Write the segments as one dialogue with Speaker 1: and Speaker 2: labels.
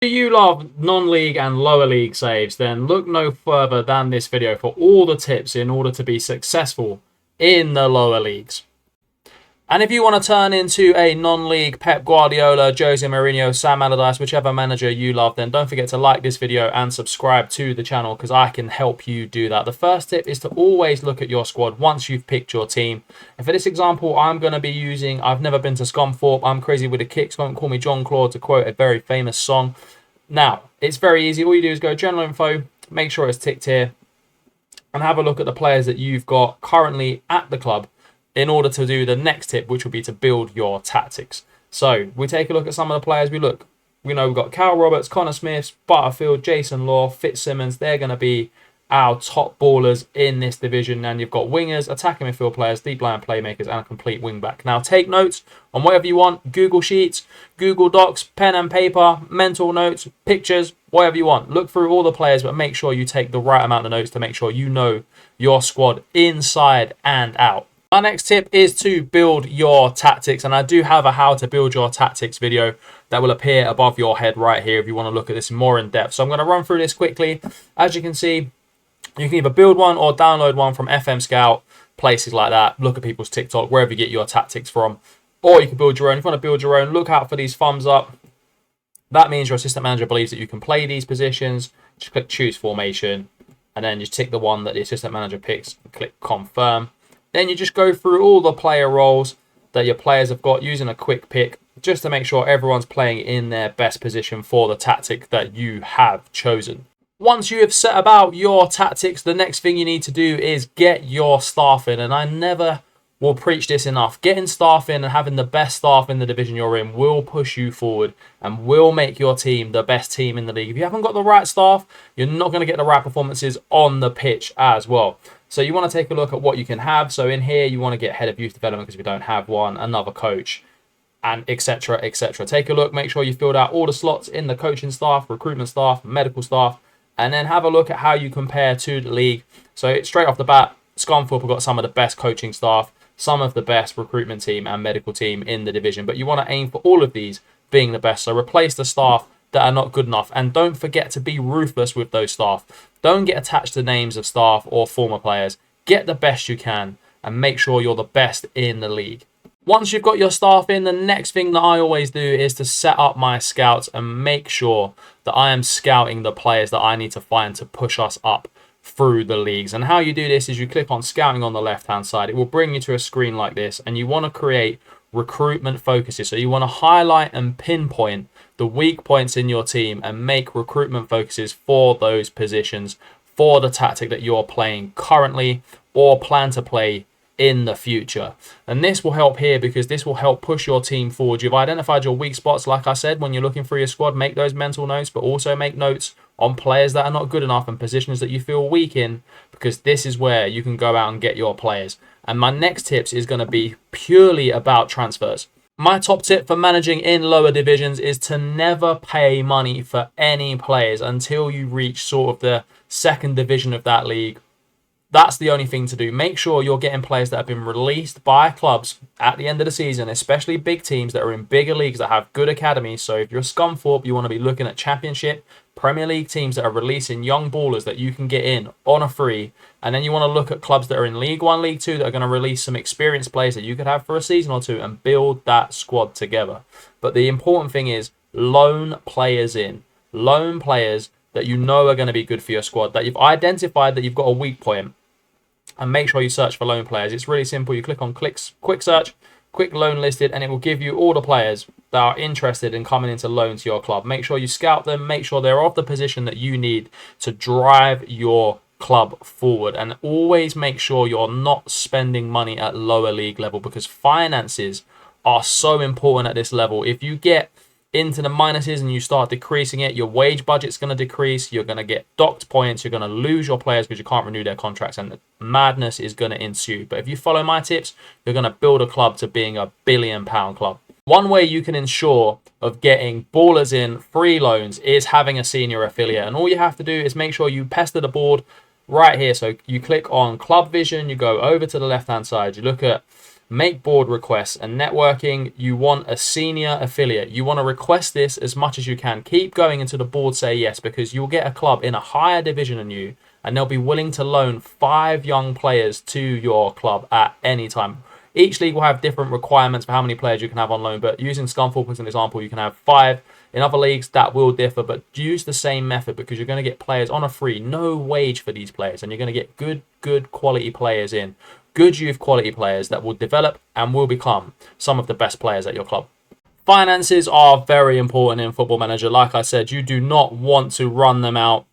Speaker 1: Do you love non-league and lower league saves? Then look no further than this video for all the tips in order to be successful in the lower leagues. And if you want to turn into a non-league Pep Guardiola, Jose Mourinho, Sam Allardyce, whichever manager you love, then don't forget to like this video and subscribe to the channel because I can help you do that. The first tip is to always look at your squad once you've picked your team. And for this example, I'm going to be using, I've never been to Scunthorpe, I'm crazy with the kicks, don't call me John Claude, to quote a very famous song. Now, it's very easy. All you do is go general info, make sure it's ticked here, and have a look at the players that you've got currently at the club in order to do the next tip, which will be to build your tactics. So we take a look at some of the players. We know we've got Cal Roberts, Connor Smith, Butterfield, Jason Law, Fitzsimmons. They're going to be our top ballers in this division. And you've got wingers, attacking midfield players, deep line playmakers, and a complete wing back. Now take notes on whatever you want. Google Sheets, Google Docs, pen and paper, mental notes, pictures, whatever you want. Look through all the players, but make sure you take the right amount of notes to make sure you know your squad inside and out. Our next tip is to build your tactics, and I do have a how to build your tactics video that will appear above your head right here if you want to look at this more in depth. So I'm going to run through this quickly. As you can see, you can either build one or download one from FM Scout, places like that. Look at people's TikTok, wherever you get your tactics from. Or you can build your own. If you want to build your own, look out for these thumbs up. That means your assistant manager believes that you can play these positions. Just click choose formation, and then just tick the one that the assistant manager picks and click confirm. Then you just go through all the player roles that your players have got using a quick pick just to make sure everyone's playing in their best position for the tactic that you have chosen. Once you have set about your tactics, the next thing you need to do is get your staff in. And I never will preach this enough. Getting staff in and having the best staff in the division you're in will push you forward and will make your team the best team in the league. If you haven't got the right staff, you're not going to get the right performances on the pitch as well. So you want to take a look at what you can have. So in here, you want to get head of youth development because we don't have one, another coach, and etc, etc. Take a look, make sure you filled out all the slots in the coaching staff, recruitment staff, medical staff, and then have a look at how you compare to the league. So straight off the bat, Scunthorpe have got some of the best coaching staff, some of the best recruitment team and medical team in the division. But you want to aim for all of these being the best. So replace the staff that are not good enough. And don't forget to be ruthless with those staff. Don't get attached to names of staff or former players. Get the best you can and make sure you're the best in the league. Once you've got your staff in, the next thing that I always do is to set up my scouts and make sure that I am scouting the players that I need to find to push us up through the leagues. And how you do this is you click on scouting on the left hand side. It will bring you to a screen like this, and you want to create recruitment focuses. So you want to highlight and pinpoint the weak points in your team and make recruitment focuses for those positions for the tactic that you're playing currently or plan to play in the future. And this will help here because this will help push your team forward. You've identified your weak spots. Like I said, when you're looking for your squad, make those mental notes, but also make notes on players that are not good enough and positions that you feel weak in, because this is where you can go out and get your players. And my next tips is going to be purely about transfers. My top tip for managing in lower divisions is to never pay money for any players until you reach sort of the second division of that league. That's the only thing to do. Make sure you're getting players that have been released by clubs at the end of the season, especially big teams that are in bigger leagues that have good academies. So if you're Scunthorpe, you want to be looking at Championship, Premier League teams that are releasing young ballers that you can get in on a free. And then you want to look at clubs that are in League 1, League 2 that are going to release some experienced players that you could have for a season or two and build that squad together. But the important thing is loan players in. Loan players that you know are going to be good for your squad, that you've identified that you've got a weak point, and make sure you search for loan players. It's really simple. You click on quick search, quick loan listed, and it will give you all the players that are interested in coming into loan to your club. Make sure you scout them, make sure they're of the position that you need to drive your club forward, and always make sure you're not spending money at lower league level because finances are so important at this level. If you get into the minuses and you start decreasing it, your wage budget's going to decrease, you're going to get docked points, you're going to lose your players because you can't renew their contracts, and madness is going to ensue. But if you follow my tips, you're going to build a club to being a £1 billion club. One way you can ensure of getting ballers in free loans is having a senior affiliate, and all you have to do is make sure you pester the board right here. So you click on Club Vision, you go over to the left hand side, you look at make board requests. And networking, you want a senior affiliate. You want to request this as much as you can. Keep going until the board say yes, because you'll get a club in a higher division than you, and they'll be willing to loan 5 young players to your club at any time. Each league will have different requirements for how many players you can have on loan, but using Scunthorpe as an example, you can have 5. In other leagues, that will differ, but use the same method, because you're going to get players on a free, no wage for these players, and you're going to get good quality players in, good youth quality players that will develop and will become some of the best players at your club. Finances are very important in Football Manager. Like I said, you do not want to run them out,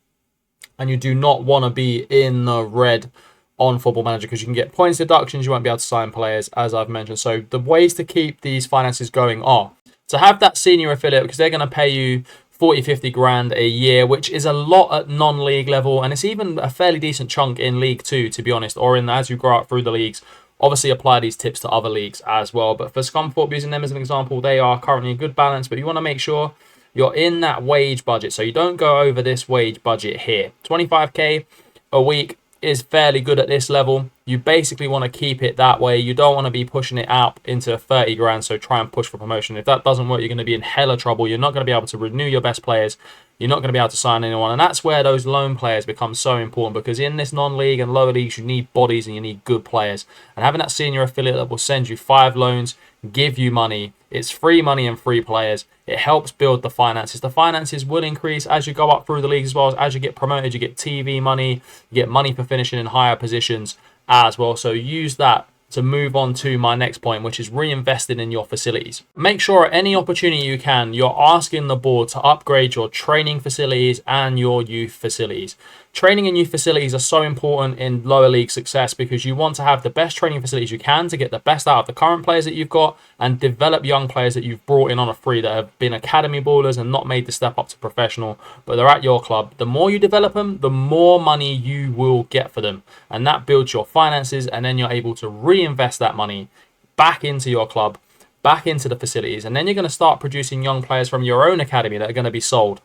Speaker 1: and you do not want to be in the red on Football Manager, because you can get points deductions, you won't be able to sign players, as I've mentioned. So the ways to keep these finances going are to have that senior affiliate, because they're going to pay you 40-50 grand a year, which is a lot at non-league level, and it's even a fairly decent chunk in League 2, to be honest, or in as you grow up through the leagues. Obviously, apply these tips to other leagues as well. But for Scunthorpe, using them as an example, they are currently a good balance, but you want to make sure you're in that wage budget, so you don't go over this wage budget here. 25k a week is fairly good at this level. You basically want to keep it that way. You don't want to be pushing it out into 30 grand, so try and push for promotion. If that doesn't work, you're going to be in hella trouble. You're not going to be able to renew your best players. You're not going to be able to sign anyone, and that's where those loan players become so important, because in this non-league and lower leagues, you need bodies and you need good players. And having that senior affiliate that will send you 5 loans, give you money, it's free money and free players. It helps build the finances. The finances will increase as you go up through the leagues as well. As you get promoted, you get TV money, you get money for finishing in higher positions as well. So use that to move on to my next point, which is reinvesting in your facilities. Make sure at any opportunity you can, you're asking the board to upgrade your training facilities and your youth facilities. Training and youth facilities are so important in lower league success, because you want to have the best training facilities you can to get the best out of the current players that you've got and develop young players that you've brought in on a free that have been academy ballers and not made the step up to professional, but they're at your club. The more you develop them, the more money you will get for them, and that builds your finances, and then you're able to reinvest that money back into your club, back into the facilities, and then you're going to start producing young players from your own academy that are going to be sold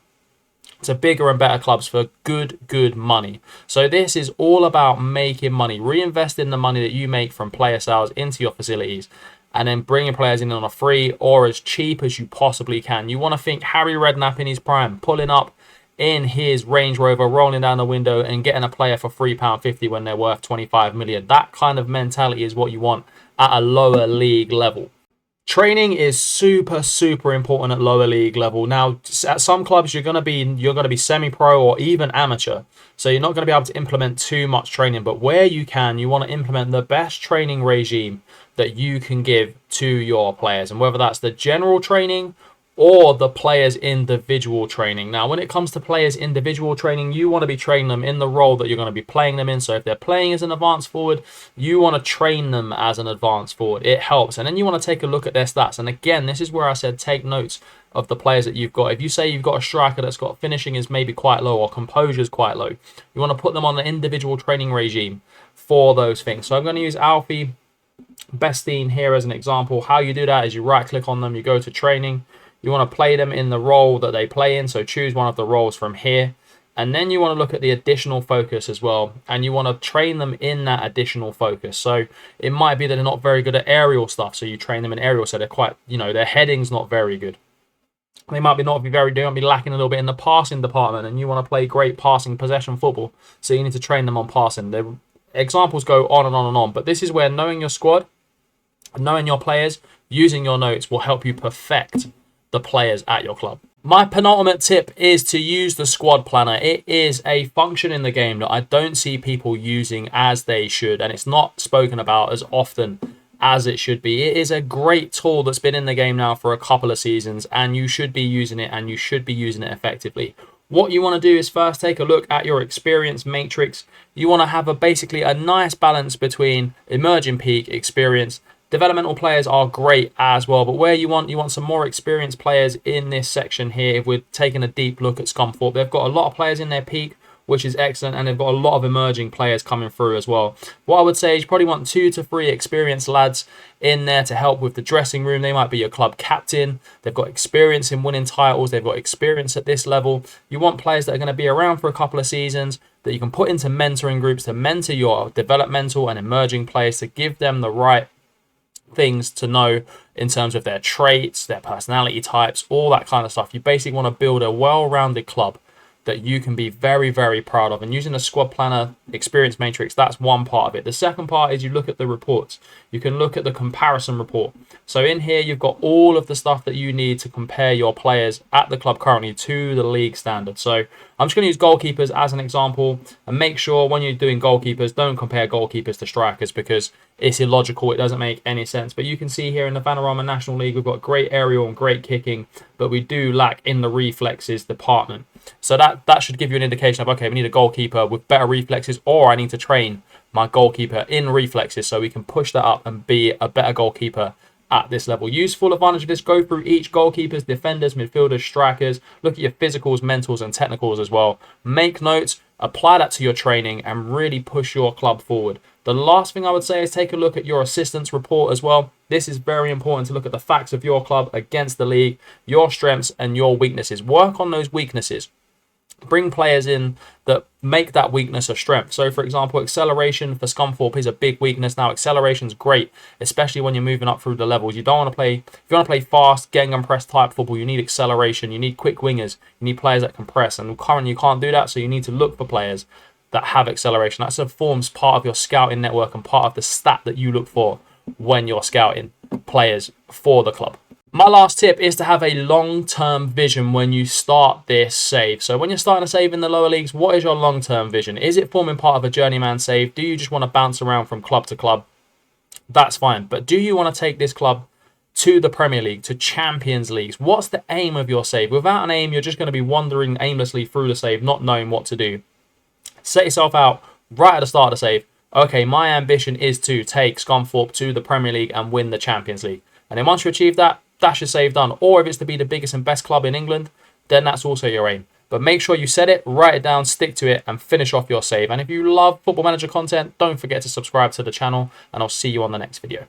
Speaker 1: to bigger and better clubs for good money. So this is all about making money, reinvesting the money that you make from player sales into your facilities, and then bringing players in on a free or as cheap as you possibly can. You want to think Harry Redknapp in his prime, pulling up in his Range Rover, rolling down the window and getting a player for £3.50 when they're worth 25 million. That kind of mentality is what you want at a lower league level. Training is super important at lower league level. Now, at some clubs, you're gonna be semi-pro or even amateur, so you're not gonna be able to implement too much training. But where you can, you want to implement the best training regime that you can give to your players, and whether that's the general training or the players' individual training. Now, when it comes to players' individual training, you want to be training them in the role that you're going to be playing them in. So if they're playing as an advanced forward, you want to train them as an advanced forward. It helps. And then you want to take a look at their stats. And again, this is where I said take notes of the players that you've got. If you say you've got a striker that's got finishing is maybe quite low or composure is quite low, you want to put them on an individual training regime for those things. So I'm going to use Alfie Bestine here as an example. How you do that is you right click on them, you go to training. You want to play them in the role that they play in, so choose one of the roles from here. And then you want to look at the additional focus as well, and you want to train them in that additional focus. So it might be that they're not very good at aerial stuff, so you train them in aerial, so they're quite, their heading's not very good. They might be lacking a little bit in the passing department, and you want to play great passing possession football, so you need to train them on passing. The examples go on and on and on, but this is where knowing your squad, knowing your players, using your notes will help you perfect the players at your club. My penultimate tip is to use the squad planner. It is a function in the game that I don't see people using as they should, and it's not spoken about as often as it should be. It is a great tool that's been in the game now for a couple of seasons, and you should be using it, and you should be using it effectively. What you want to do is first take a look at your experience matrix. You want to have basically a nice balance between emerging peak, experience. Developmental players are great as well, but where you want some more experienced players in this section here. If we're taking a deep look at Scunthorpe, they've got a lot of players in their peak, which is excellent, and they've got a lot of emerging players coming through as well. What I would say is you probably want 2 to 3 experienced lads in there to help with the dressing room. They might be your club captain. They've got experience in winning titles. They've got experience at this level. You want players that are going to be around for a couple of seasons that you can put into mentoring groups to mentor your developmental and emerging players, to give them the right things to know in terms of their traits, their personality types, all that kind of stuff. You basically want to build a well-rounded club that you can be very, very proud of. And using the squad planner experience matrix, that's one part of it. The second part is you look at the reports. You can look at the comparison report. So in here, you've got all of the stuff that you need to compare your players at the club currently to the league standard. So I'm just going to use goalkeepers as an example, and make sure when you're doing goalkeepers, don't compare goalkeepers to strikers, because it's illogical. It doesn't make any sense. But you can see here in the Vanarama National League, we've got great aerial and great kicking, but we do lack in the reflexes department. So that should give you an indication of, okay, we need a goalkeeper with better reflexes, or I need to train my goalkeeper in reflexes so we can push that up and be a better goalkeeper at this level. Use full advantage of this. Go through each goalkeepers, defenders, midfielders, strikers. Look at your physicals, mentals, and technicals as well. Make notes, apply that to your training, and really push your club forward. The last thing I would say is take a look at your assistance report as well. This is very important to look at the facts of your club against the league, your strengths and your weaknesses. Work on those weaknesses. Bring players in that make that weakness a strength. So, for example, acceleration for Scunthorpe is a big weakness. Now, acceleration is great, especially when you're moving up through the levels. You don't want to play, if you want to play fast, Gegenpress type football, you need acceleration. You need quick wingers. You need players that can press. And currently, you can't do that, so you need to look for players that have acceleration. That forms part of your scouting network and part of the stat that you look for when you're scouting players for the club. My last tip is to have a long-term vision when you start this save. So when you're starting a save in the lower leagues, what is your long-term vision? Is it forming part of a journeyman save? Do you just want to bounce around from club to club? That's fine. But do you want to take this club to the Premier League, to Champions Leagues? What's the aim of your save? Without an aim, you're just going to be wandering aimlessly through the save, not knowing what to do. Set yourself out right at the start of the save. Okay, my ambition is to take Scunthorpe to the Premier League and win the Champions League. And then once you achieve that, that's your save done. Or if it's to be the biggest and best club in England, then that's also your aim. But make sure you set it, write it down, stick to it, and finish off your save. And if you love Football Manager content, don't forget to subscribe to the channel, and I'll see you on the next video.